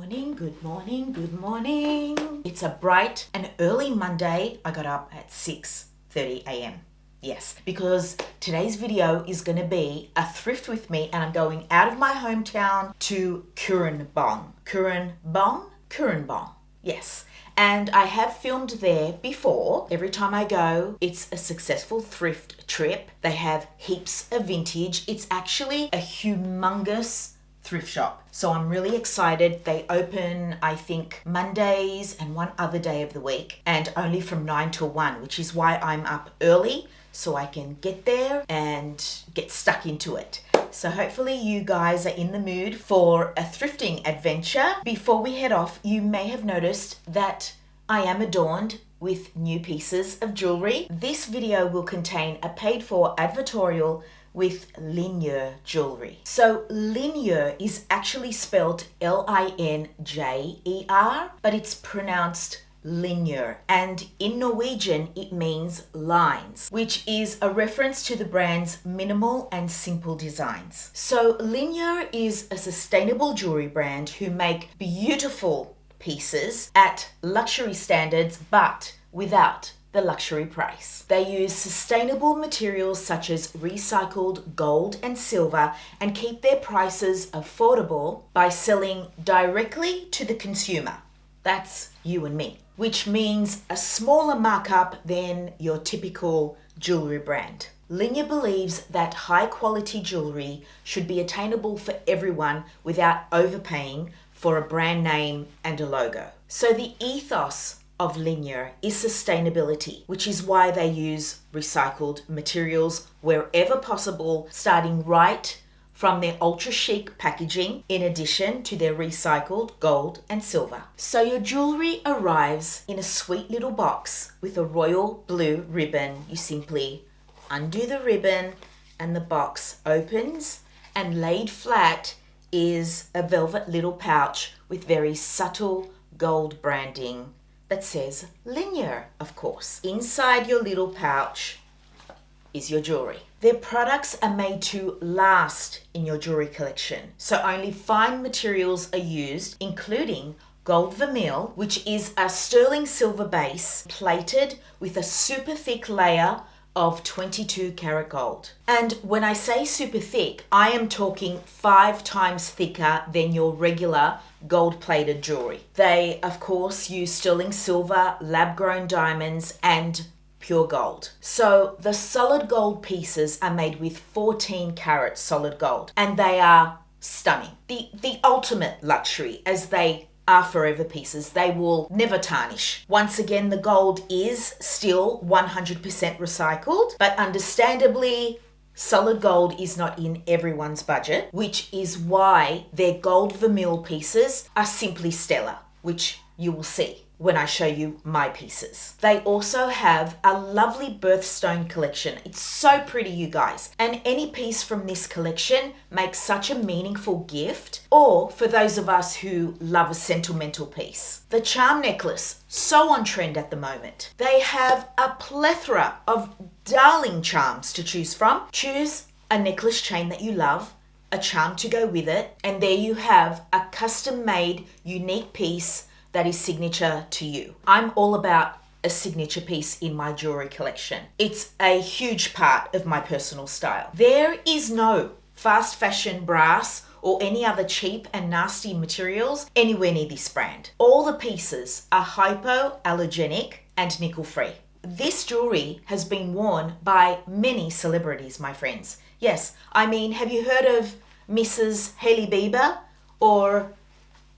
morning, good morning, good morning. It's a bright and early Monday. I got up at 6:30 a.m. Yes, because today's video is going to be a thrift with me, and I'm going out of my hometown to Kurenbong. Yes. And I have filmed there before. Every time I go, it's a successful thrift trip. They have heaps of vintage. It's actually a humongous thrift shop. So I'm really excited. They open, I think, Mondays and one other day of the week, and only from 9 to 1, which is why I'm up early so I can get there and get stuck into it. So hopefully you guys are in the mood for a thrifting adventure. Before we head off, you may have noticed that I am adorned with new pieces of jewelry. This video will contain a paid-for advertorial with Linjer jewelry. So Linjer is actually spelled Linjer, but it's pronounced Linjer, and in Norwegian it means lines, which is a reference to the brand's minimal and simple designs. So Linjer is a sustainable jewelry brand who make beautiful pieces at luxury standards, but without the luxury price. They use sustainable materials such as recycled gold and silver and keep their prices affordable by selling directly to the consumer. That's you and me, which means a smaller markup than your typical jewelry brand. Linjer believes that high quality jewelry should be attainable for everyone without overpaying for a brand name and a logo. So the ethos of Linjer is sustainability, which is why they use recycled materials wherever possible, starting right from their ultra chic packaging, in addition to their recycled gold and silver. So your jewelry arrives in a sweet little box with a royal blue ribbon. You simply undo the ribbon and the box opens, and laid flat is a velvet little pouch with very subtle gold branding that says Linjer, of course. Inside your little pouch is your jewelry. Their products are made to last in your jewelry collection, so only fine materials are used, including gold vermeil, which is a sterling silver base plated with a super thick layer of 22 karat gold. And when I say super thick, I am talking 5 times thicker than your regular gold plated jewelry. They, of course, use sterling silver, lab-grown diamonds, and pure gold. So the solid gold pieces are made with 14 karat solid gold, and they are stunning. The ultimate luxury, as they are forever pieces. They will never tarnish. Once again, the gold is still 100% recycled, but understandably, solid gold is not in everyone's budget, which is why their gold vermeil pieces are simply stellar, which you will see when I show you my pieces. They also have a lovely birthstone collection. It's so pretty, you guys. And any piece from this collection makes such a meaningful gift, or for those of us who love a sentimental piece. The charm necklace, so on trend at the moment. They have a plethora of darling charms to choose from. Choose a necklace chain that you love, a charm to go with it, and there you have a custom-made, unique piece that is signature to you. I'm all about a signature piece in my jewelry collection. It's a huge part of my personal style. There is no fast fashion brass or any other cheap and nasty materials anywhere near this brand. All the pieces are hypoallergenic and nickel free. This jewelry has been worn by many celebrities, my friends. Yes, I mean, have you heard of Mrs. Hailey Bieber, or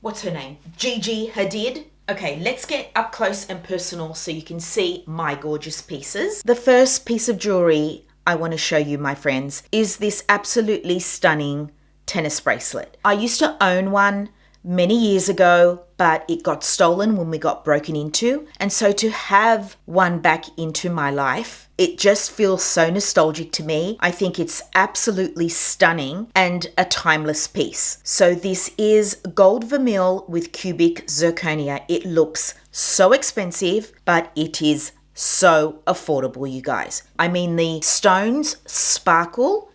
what's her name? Gigi Hadid? Okay, let's get up close and personal so you can see my gorgeous pieces. The first piece of jewelry I want to show you, my friends, is this absolutely stunning tennis bracelet. I used to own one many years ago, but it got stolen when we got broken into. And so to have one back into my life, it just feels so nostalgic to me. I think it's absolutely stunning and a timeless piece. So this is gold vermeil with cubic zirconia. It looks so expensive, but it is so affordable, you guys. I mean, the stones sparkle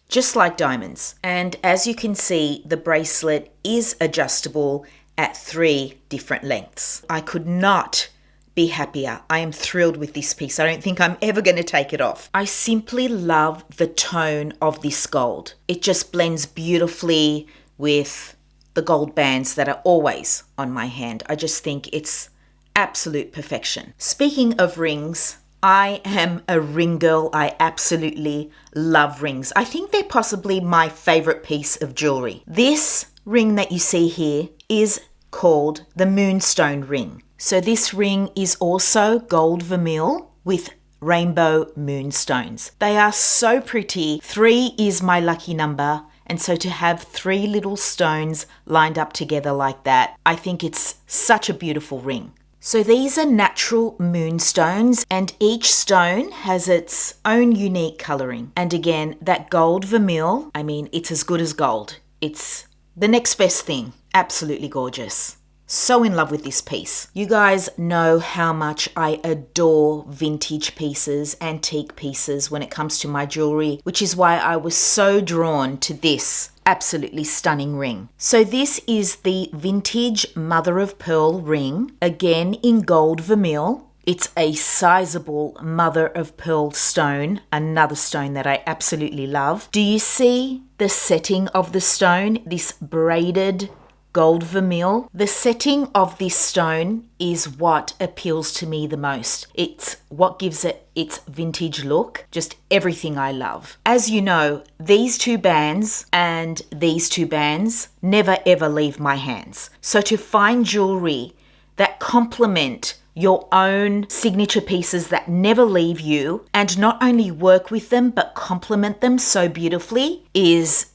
just like diamonds. And as you can see, the bracelet is adjustable at 3 different lengths. I could not be happier. I am thrilled with this piece. I don't think I'm ever going to take it off. I simply love the tone of this gold. It just blends beautifully with the gold bands that are always on my hand. I just think it's absolute perfection. Speaking of rings, I am a ring girl. I absolutely love rings. I think they're possibly my favorite piece of jewelry. This ring that you see here is called the Moonstone ring. So this ring is also gold vermeil with rainbow moonstones. They are so pretty. 3 is my lucky number. And so to have 3 little stones lined up together like that, I think it's such a beautiful ring. So these are natural moonstones, and each stone has its own unique colouring. And again, that gold vermeil, I mean, it's as good as gold. It's the next best thing. Absolutely gorgeous. So in love with this piece. You guys know how much I adore vintage pieces, antique pieces when it comes to my jewelry, which is why I was so drawn to this absolutely stunning ring. So this is the vintage mother of pearl ring, again in gold vermeil. It's a sizable mother of pearl stone, another stone that I absolutely love. Do you see the setting of the stone? This braided gold vermeil. The setting of this stone is what appeals to me the most. It's what gives it its vintage look, just everything I love. As you know, these 2 bands and these 2 bands never ever leave my hands. So to find jewelry that complement your own signature pieces that never leave you, and not only work with them but complement them so beautifully, is,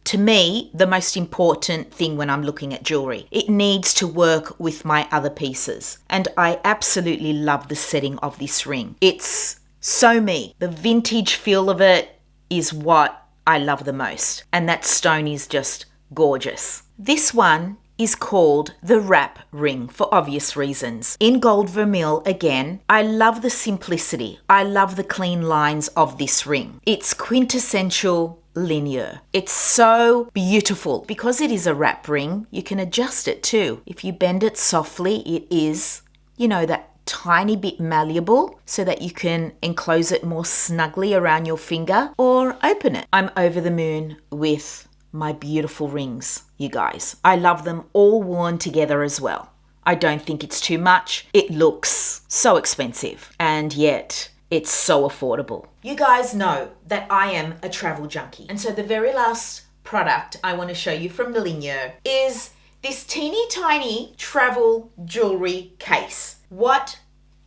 to me, the most important thing when I'm looking at jewelry. It needs to work with my other pieces. And I absolutely love the setting of this ring. It's so me. The vintage feel of it is what I love the most. And that stone is just gorgeous. This one is called the wrap ring for obvious reasons. In gold vermeil again, I love the simplicity. I love the clean lines of this ring. It's quintessential Linjer. It's so beautiful. Because it is a wrap ring, you can adjust it too. If you bend it softly, it is, that tiny bit malleable so that you can enclose it more snugly around your finger or open it. I'm over the moon with my beautiful rings, you guys. I love them all worn together as well. I don't think it's too much. It looks so expensive, and yet it's so affordable. You guys know that I am a travel junkie. And so the very last product I want to show you from Linjer is this teeny tiny travel jewelry case. What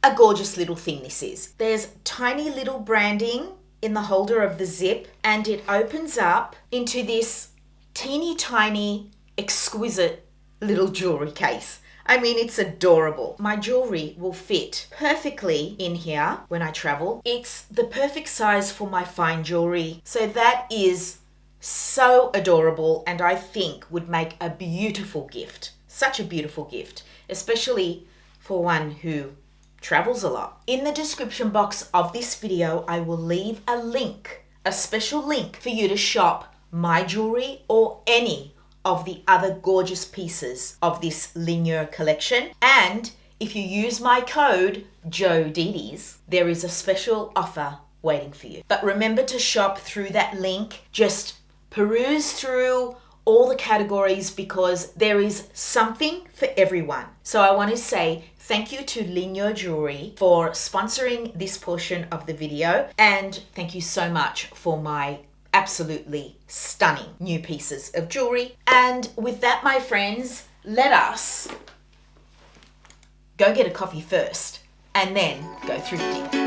a gorgeous little thing this is. There's tiny little branding in the holder of the zip, and it opens up into this teeny tiny, exquisite little jewelry case. I mean, it's adorable. My jewelry will fit perfectly in here when I travel. It's the perfect size for my fine jewelry. So that is so adorable, and I think would make a beautiful gift. Such a beautiful gift, especially for one who travels a lot. In the description box of this video, I will leave a link, a special link for you to shop my jewelry or any of the other gorgeous pieces of this Linjer collection. And if you use my code JODEDES, there is a special offer waiting for you. But remember to shop through that link. Just peruse through all the categories because there is something for everyone. So I want to say thank you to Linjer Jewelry for sponsoring this portion of the video, and thank you so much for my absolutely stunning new pieces of jewelry. And with that, my friends, let us go get a coffee first and then go thrifting.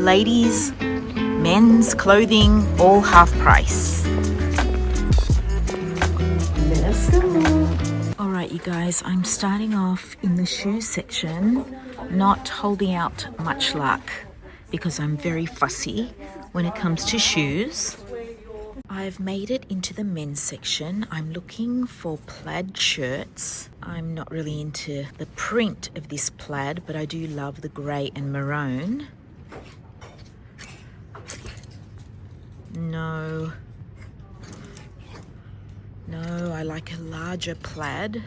ladies, men's clothing, all half price. Let's go. Alright you guys, I'm starting off in the shoe section, not holding out much luck because I'm very fussy when it comes to shoes. I've made it into the men's section. I'm looking for plaid shirts. I'm not really into the print of this plaid, but I do love the grey and maroon. No, I like a larger plaid.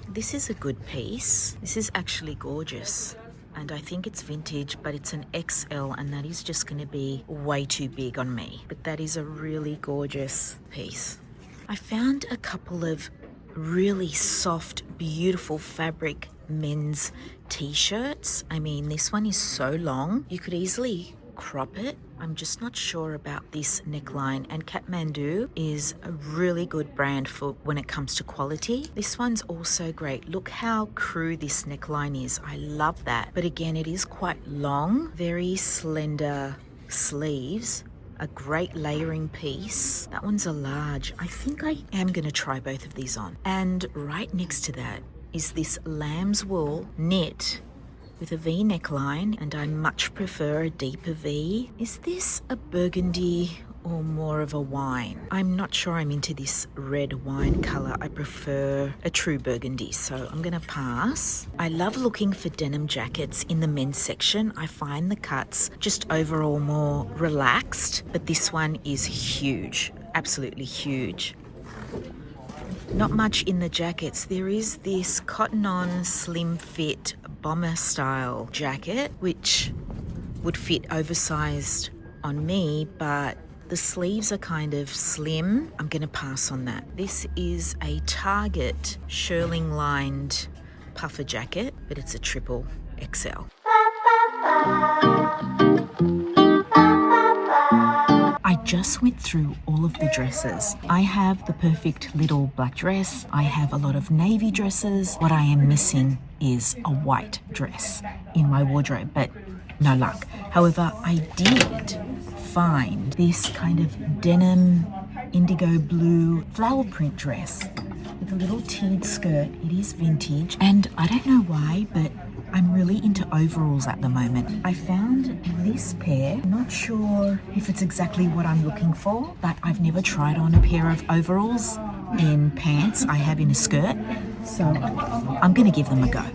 This is a good piece. This is actually gorgeous. And I think it's vintage, but it's an XL, and that is just going to be way too big on me. But that is a really gorgeous piece. I found a couple of really soft, beautiful fabric men's t-shirts. I mean, this one is so long, you could easily crop it. I'm just not sure about this neckline, and Kathmandu is a really good brand for when it comes to quality. This one's also great. Look how crew this neckline is. I love that. But again, it is quite long, very slender sleeves, a great layering piece. That one's a large. I think I am going to try both of these on. And right next to that is this lamb's wool knit with a V neckline, and I much prefer a deeper V. Is this a burgundy or more of a wine? I'm not sure I'm into this red wine colour. I prefer a true burgundy, so I'm gonna pass. I love looking for denim jackets in the men's section. I find the cuts just overall more relaxed, but this one is huge, absolutely huge. Not much in the jackets. There is this cotton on slim fit bomber style jacket which would fit oversized on me, but the sleeves are kind of slim. I'm going to pass on that. This is a Target shearling lined puffer jacket, but it's a triple XL. I just went through all of the dresses. I have the perfect little black dress. I have a lot of navy dresses. What I am missing is a white dress in my wardrobe, but no luck. However, I did find this kind of denim indigo blue flower print dress with a little teed skirt. It is vintage, and I don't know why, but I'm really into overalls at the moment. I found this pair. Not sure if it's exactly what I'm looking for, but I've never tried on a pair of overalls in pants. I have in a skirt, so I'm gonna give them a go.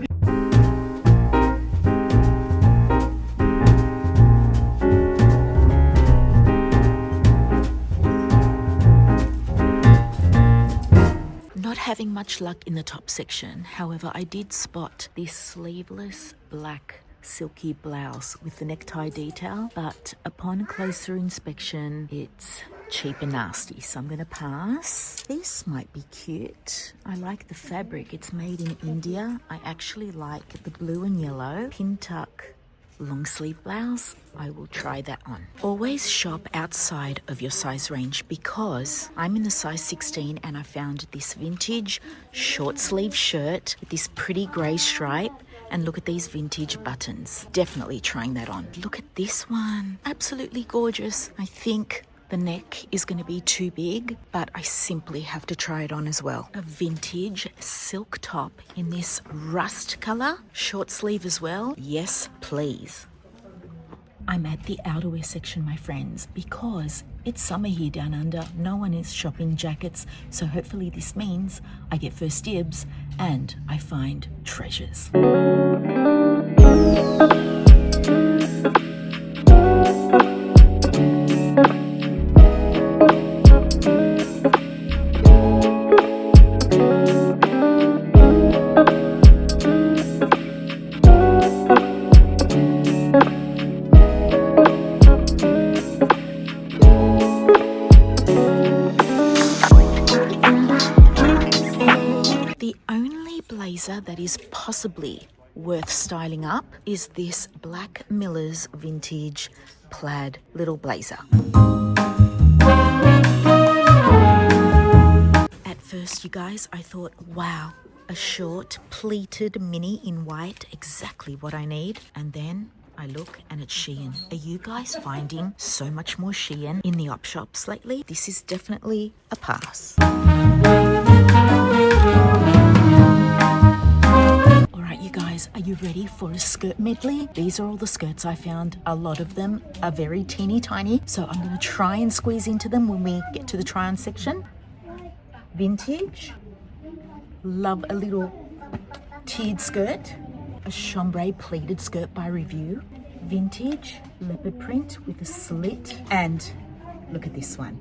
Having much luck in the top section. However, I did spot this sleeveless black silky blouse with the necktie detail, but upon closer inspection, it's cheap and nasty, so I'm going to pass. This might be cute. I like the fabric. It's made in India. I actually like the blue and yellow pin tuck long sleeve blouse. I will try that on. Always shop outside of your size range, because I'm in the size 16 and I found this vintage short sleeve shirt with this pretty grey stripe, and look at these vintage buttons. Definitely trying that on. Look at this one. Absolutely gorgeous. I think the neck is going to be too big, but I simply have to try it on as well. A vintage silk top in this rust colour, short sleeve as well. Yes, please. I'm at the outerwear section, my friends, because it's summer here down under. No one is shopping jackets, so hopefully this means I get first dibs and I find treasures. That is possibly worth styling up is this Black Miller's vintage plaid little blazer. At first, you guys, I thought, wow, a short pleated mini in white, exactly what I need. And then I look and it's Shein. Are you guys finding so much more Shein in the op shops lately? This is definitely a pass. Alright you guys, are you ready for a skirt medley? These are all the skirts I found. A lot of them are very teeny tiny, so I'm going to try and squeeze into them when we get to the try on section. Vintage. Love a little tiered skirt. A chambray pleated skirt by Review. Vintage leopard print with a slit. And look at this one.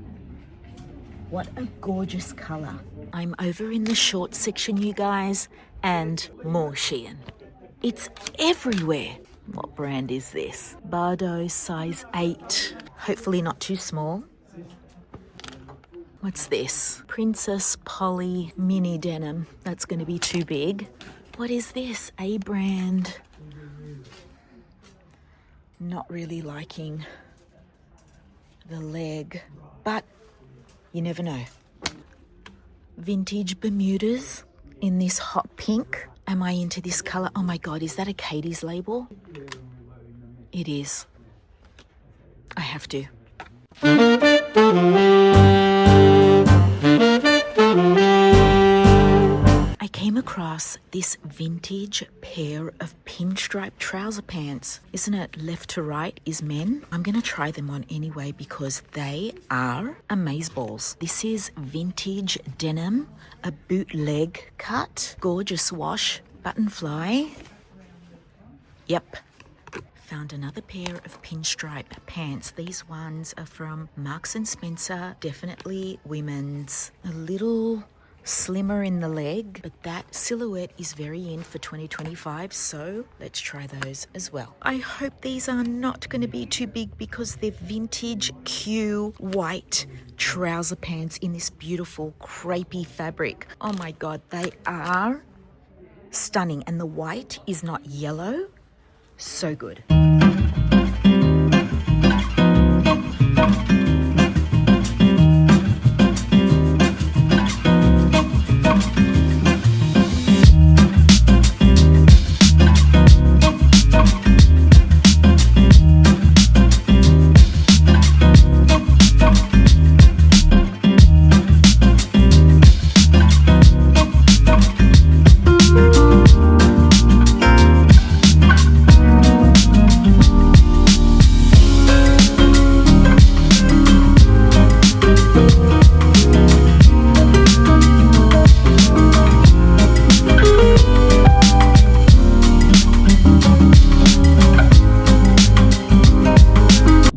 What a gorgeous color. I'm over in the short section, you guys, and more Shein. It's everywhere. What brand is this? Bardo size 8. Hopefully not too small. What's this? Princess Polly mini denim. That's going to be too big. What is this? A brand. Not really liking the leg, but you never know. Vintage Bermudas in this hot pink. Am I into this color? Oh my God, is that a Katie's label? It is. I have to. I came across this vintage pair of pinstripe trouser pants. Isn't it left to right is men? I'm going to try them on anyway because they are amazeballs. This is vintage denim, a bootleg cut, gorgeous wash, button fly. Yep. Found another pair of pinstripe pants. These ones are from Marks & Spencer, definitely women's. A little slimmer in the leg, but that silhouette is very in for 2025, so let's try those as well. I hope these are not going to be too big because they're vintage Q white trouser pants in this beautiful crepey fabric. Oh my God, they are stunning, and the white is not yellow. So good.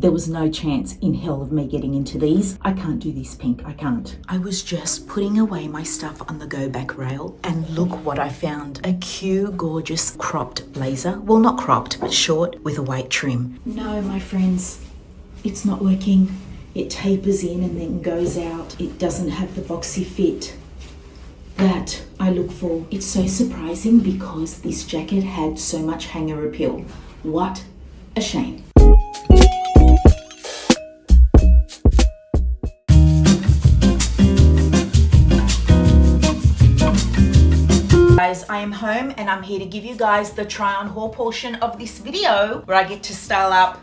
There was no chance in hell of me getting into these. I can't do this pink, I can't. I was just putting away my stuff on the go back rail and look what I found. A cute, gorgeous cropped blazer. Well, not cropped, but short with a white trim. No, my friends, it's not working. It tapers in and then goes out. It doesn't have the boxy fit that I look for. It's so surprising because this jacket had so much hanger appeal. What a shame. Guys, I am home and I'm here to give you guys the try on haul portion of this video where I get to style up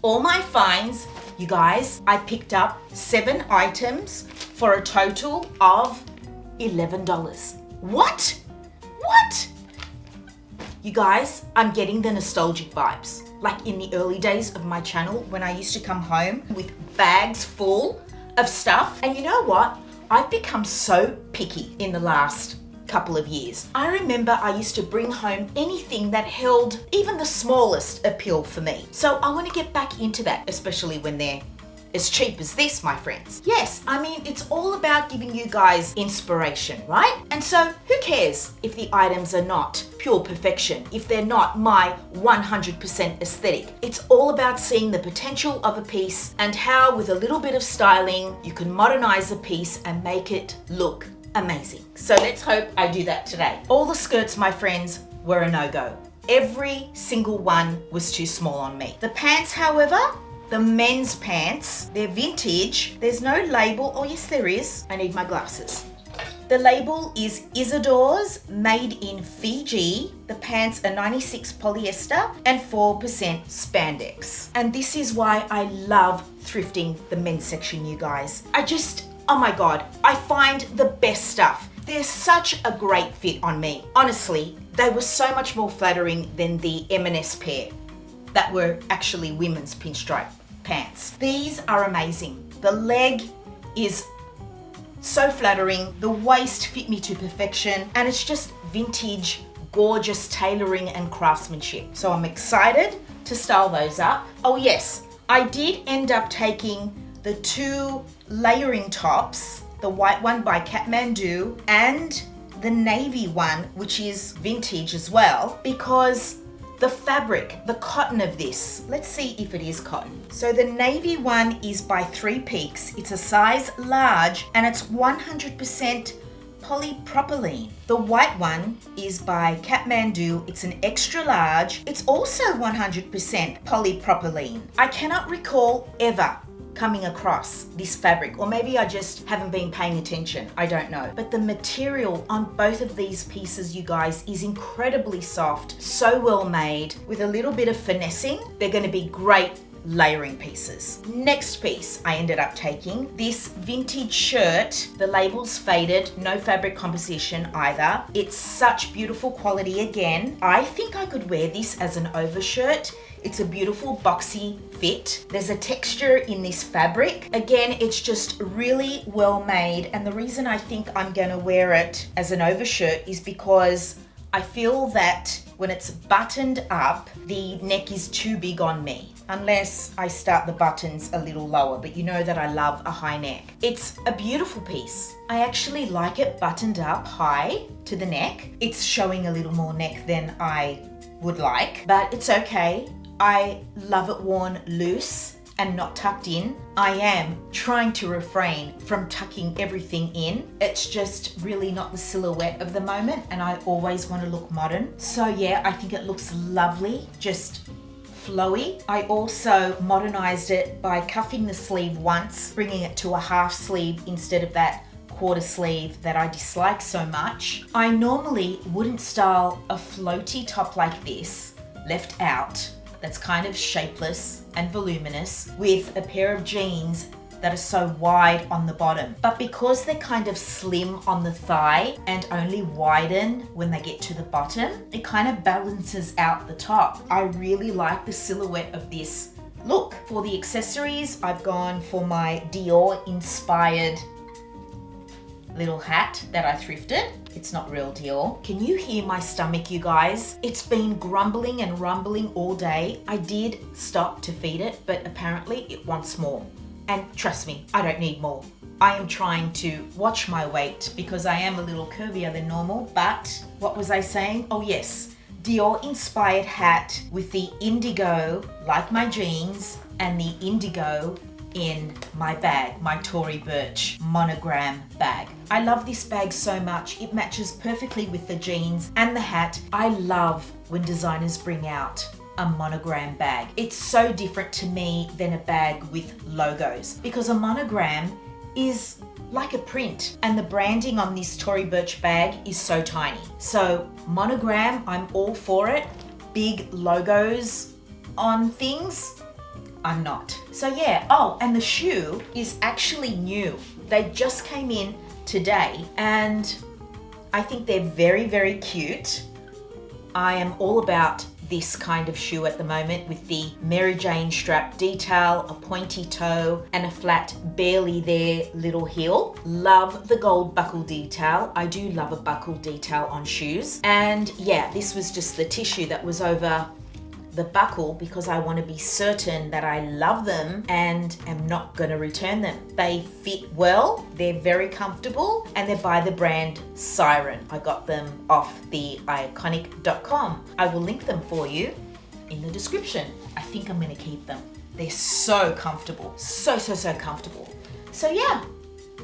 all my finds. You guys, I picked up 7 items for a total of $11. What? What? You guys, I'm getting the nostalgic vibes. Like in the early days of my channel when I used to come home with bags full of stuff. And you know what? I've become so picky in the last couple of years. I remember I used to bring home anything that held even the smallest appeal for me. So I want to get back into that, especially when they're as cheap as this, my friends. Yes, I mean, it's all about giving you guys inspiration, right? And so who cares if the items are not pure perfection, if they're not my 100% aesthetic. It's all about seeing the potential of a piece and how with a little bit of styling, you can modernize a piece and make it look amazing. So let's hope I do that today. All the skirts, my friends, were a no-go. Every single one was too small on me. The pants, however, the men's pants, they're vintage. There's no label. Oh yes, there is. I need my glasses. The label is Isadore's, made in Fiji. The pants are 96 polyester and 4% spandex. And this is why I love thrifting the men's section, you guys. Oh my God, I find the best stuff. They're such a great fit on me. Honestly, they were so much more flattering than the M&S pair that were actually women's pinstripe pants. These are amazing. The leg is so flattering. The waist fit me to perfection, and it's just vintage, gorgeous tailoring and craftsmanship. So I'm excited to style those up. Oh yes, I did end up taking the 2 layering tops, the white one by Kathmandu and the navy one, which is vintage as well, because the fabric, the cotton of this, let's see if it is cotton. So the navy one is by 3 Peaks. It's a size large and it's 100% polypropylene. The white one is by Kathmandu. It's an extra large. It's also 100% polypropylene. I cannot recall ever coming across this fabric, or maybe I just haven't been paying attention, I don't know. But the material on both of these pieces, you guys, is incredibly soft, so well made. With a little bit of finessing, they're going to be great layering pieces. Next piece I ended up taking, this vintage shirt. The label's faded, no fabric composition either. It's such beautiful quality again. I think I could wear this as an overshirt. It's a beautiful boxy fit. There's a texture in this fabric. Again, it's just really well made. And the reason I think I'm gonna wear it as an overshirt is because I feel that when it's buttoned up, the neck is too big on me. Unless I start the buttons a little lower, but you know that I love a high neck. It's a beautiful piece. I actually like it buttoned up high to the neck. It's showing a little more neck than I would like, but it's okay. I love it worn loose and not tucked in. I am trying to refrain from tucking everything in. It's just really not the silhouette of the moment, and I always want to look modern. So yeah, I think it looks lovely, just flowy. I also modernized it by cuffing the sleeve once, bringing it to a half sleeve instead of that quarter sleeve that I dislike so much. I normally wouldn't style a floaty top like this, left out, that's kind of shapeless and voluminous, with a pair of jeans that are so wide on the bottom. But because they're kind of slim on the thigh and only widen when they get to the bottom, it kind of balances out the top. I really like the silhouette of this look. For the accessories, I've gone for my Dior inspired little hat that I thrifted. It's not real Dior. Can you hear my stomach, you guys? It's been grumbling and rumbling all day. I did stop to feed it, but apparently it wants more. And trust me, I don't need more. I am trying to watch my weight because I am a little curvier than normal. But what was I saying? Oh yes, Dior inspired hat with the indigo, like my jeans, and the indigo in my bag, my Tory Burch monogram bag. I love this bag so much. It matches perfectly with the jeans and the hat. I love when designers bring out a monogram bag. It's so different to me than a bag with logos, because a monogram is like a print, and the branding on this Tory Burch bag is so tiny. So monogram, I'm all for it. Big logos on things, I'm not. So yeah, oh, and the shoe is actually new. They just came in today, and I think they're very, very cute. I am all about this kind of shoe at the moment, with the Mary Jane strap detail, a pointy toe, and a flat, barely there little heel. Love the gold buckle detail. I do love a buckle detail on shoes. And yeah, this was just the tissue that was over the buckle because I want to be certain that I love them and am not going to return them. They fit well, they're very comfortable, and they're by the brand Siren. I got them off the iconic.com. I will link them for you in the description. I think I'm going to keep them. They're so comfortable, so comfortable. So yeah,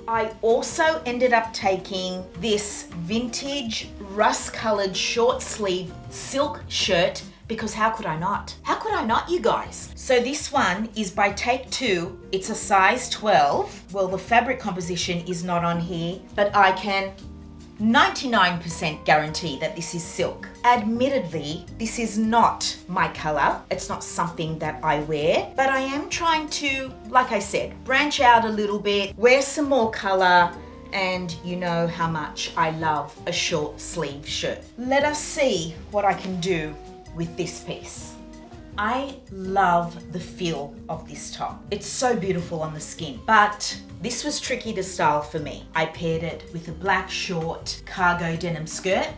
I also ended up taking this vintage rust-colored short sleeve silk shirt, because how could I not? How could I not, you guys? So this one is by Take Two. It's a size 12. Well, the fabric composition is not on here, but I can 99% guarantee that this is silk. Admittedly, this is not my color. It's not something that I wear, but I am trying to, like I said, branch out a little bit, wear some more color, and you know how much I love a short sleeve shirt. Let us see what I can do with this piece. I love the feel of this top. It's so beautiful on the skin, but this was tricky to style for me. I paired it with a black short cargo denim skirt.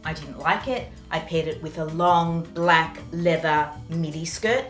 I didn't like it. I paired it with a long black leather midi skirt.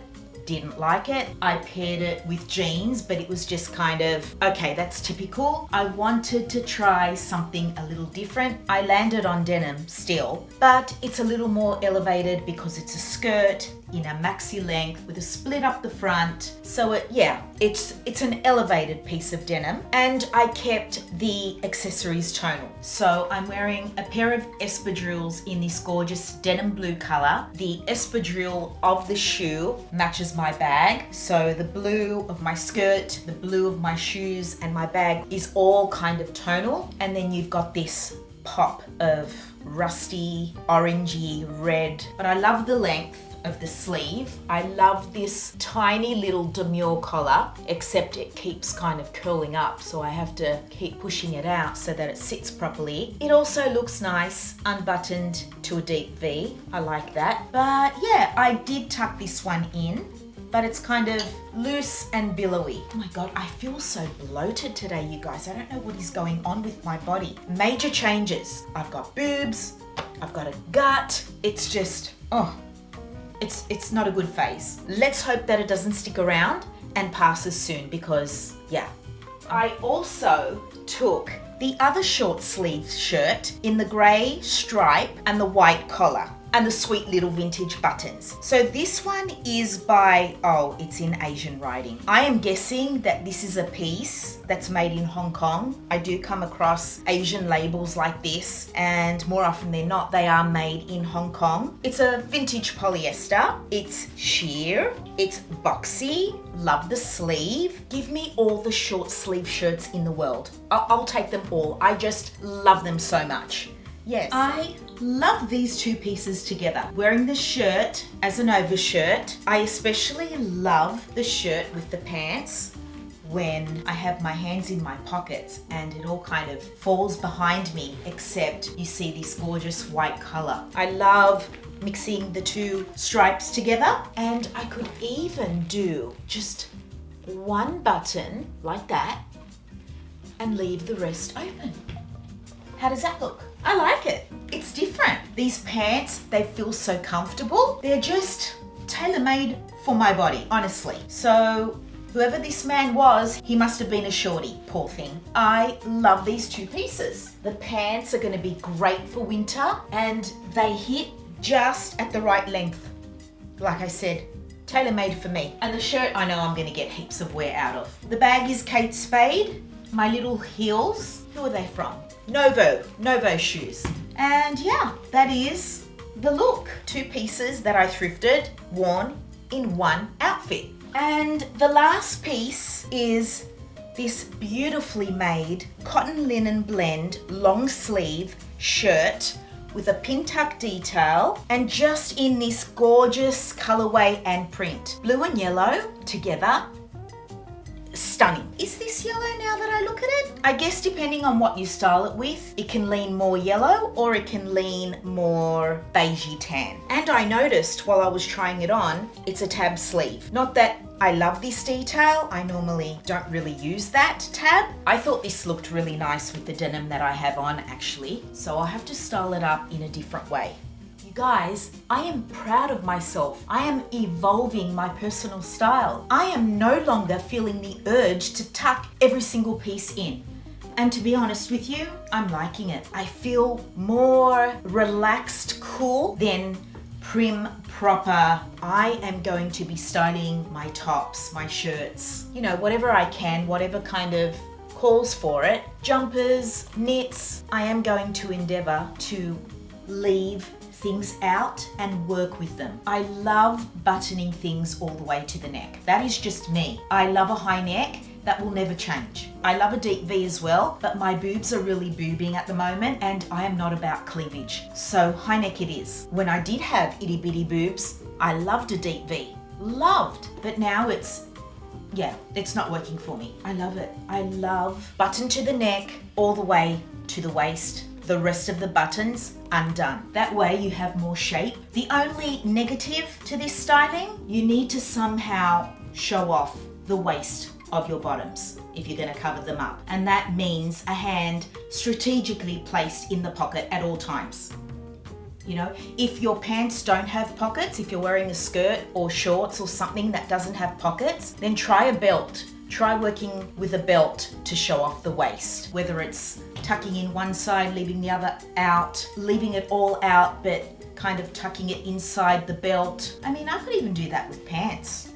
Didn't like it. I paired it with jeans, but it was just kind of, okay, that's typical. I wanted to try something a little different. I landed on denim still, but it's a little more elevated because it's a skirt in a maxi length with a split up the front. So it's an elevated piece of denim, and I kept the accessories tonal. So I'm wearing a pair of espadrilles in this gorgeous denim blue color. The espadrille of the shoe matches my bag. So the blue of my skirt, the blue of my shoes, and my bag is all kind of tonal. And then you've got this pop of rusty, orangey red, but I love the length of the sleeve. I love this tiny little demure collar, except it keeps kind of curling up, so I have to keep pushing it out so that it sits properly. It also looks nice unbuttoned to a deep V. I like that. But yeah, I did tuck this one in, but it's kind of loose and billowy. Oh my God, I feel so bloated today, you guys. I don't know what is going on with my body. Major changes. I've got boobs, I've got a gut. It's just, it's not a good phase. Let's hope that it doesn't stick around and passes soon, because yeah. I also took the other short sleeve shirt in the grey stripe and the white collar and the sweet little vintage buttons. So this one is by, it's in Asian writing. I am guessing that this is a piece that's made in Hong Kong. I do come across Asian labels like this, and more often than not, they are made in Hong Kong. It's a vintage polyester. It's sheer, it's boxy, love the sleeve. Give me all the short sleeve shirts in the world. I'll take them all. I just love them so much. Yes, I love these two pieces together. Wearing the shirt as an overshirt. I especially love the shirt with the pants when I have my hands in my pockets and it all kind of falls behind me, except you see this gorgeous white color. I love mixing the two stripes together, and I could even do just one button like that and leave the rest open. How does that look? I like it. It's different. These pants, they feel so comfortable. They're just tailor-made for my body, honestly. So whoever this man was, he must have been a shorty, poor thing. I love these two pieces. The pants are gonna be great for winter, and they hit just at the right length. Like I said, tailor-made for me. And the shirt, I know I'm gonna get heaps of wear out of. The bag is Kate Spade. My little heels, who are they from? Novo shoes. And yeah, that is the look. Two pieces that I thrifted, worn in one outfit. And the last piece is this beautifully made cotton linen blend long sleeve shirt with a pin tuck detail, and just in this gorgeous colorway and print. Blue and yellow together. Stunning. Is this yellow now that I look at it? I guess depending on what you style it with, it can lean more yellow or it can lean more beigey tan. And I noticed while I was trying it on, it's a tab sleeve. Not that I love this detail. I normally don't really use that tab. I thought this looked really nice with the denim that I have on actually. So I'll have to style it up in a different way. Guys, I am proud of myself. I am evolving my personal style. I am no longer feeling the urge to tuck every single piece in. And to be honest with you, I'm liking it. I feel more relaxed, cool than prim, proper. I am going to be styling my tops, my shirts, you know, whatever I can, whatever kind of calls for it. Jumpers, knits. I am going to endeavor to leave things out and work with them. I love buttoning things all the way to the neck. That is just me. I love a high neck, that will never change. I love a deep V as well, but my boobs are really boobing at the moment and I am not about cleavage. So high neck it is. When I did have itty bitty boobs, I loved a deep V. Loved. But now it's not working for me. I love it. I love button to the neck all the way to the waist. The rest of the buttons undone. That way you have more shape. The only negative to this styling, you need to somehow show off the waist of your bottoms if you're going to cover them up. And that means a hand strategically placed in the pocket at all times. You know, if your pants don't have pockets, if you're wearing a skirt or shorts or something that doesn't have pockets, then try a belt. Try working with a belt to show off the waist, whether it's tucking in one side, leaving the other out, leaving it all out, but kind of tucking it inside the belt. I mean, I could even do that with pants.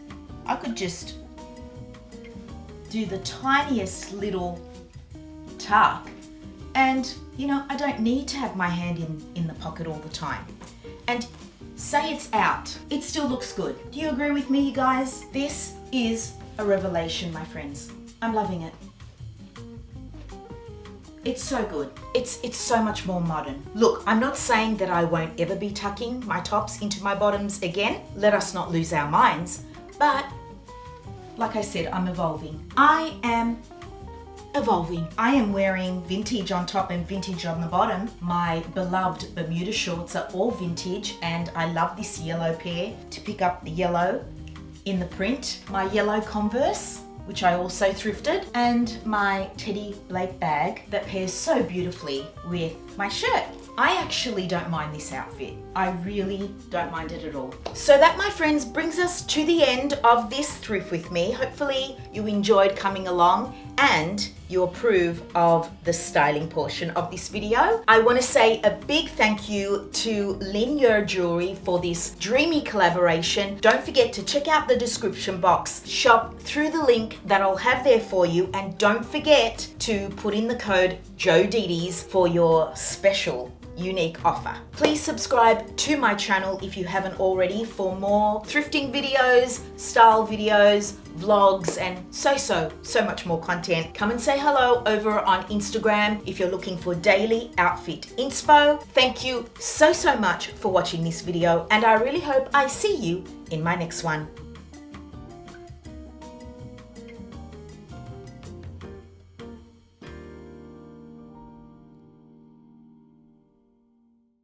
I could just do the tiniest little tuck and, you know, I don't need to have my hand in the pocket all the time. And say it's out, it still looks good. Do you agree with me, you guys? This is a revelation, my friends. I'm loving it. It's so good. It's so much more modern. Look, I'm not saying that I won't ever be tucking my tops into my bottoms again. Let us not lose our minds. But like I said, I'm evolving. I am evolving. I am wearing vintage on top and vintage on the bottom. My beloved Bermuda shorts are all vintage and I love this yellow pair to pick up the yellow in the print. My yellow Converse, which I also thrifted, and my Teddy Blake bag that pairs so beautifully with my shirt. I actually don't mind this outfit. I really don't mind it at all. So that, my friends, brings us to the end of this thrift with me. Hopefully you enjoyed coming along and you approve of the styling portion of this video. I want to say a big thank you to Linjer Jewelry for this dreamy collaboration. Don't forget to check out the description box, shop through the link that I'll have there for you, and don't forget to put in the code JODEDES for your special unique offer. Please subscribe to my channel if you haven't already for more thrifting videos, style videos, vlogs, and so much more content. Come and say hello over on Instagram if you're looking for daily outfit inspo. Thank you so much for watching this video, and I really hope I see you in my next one.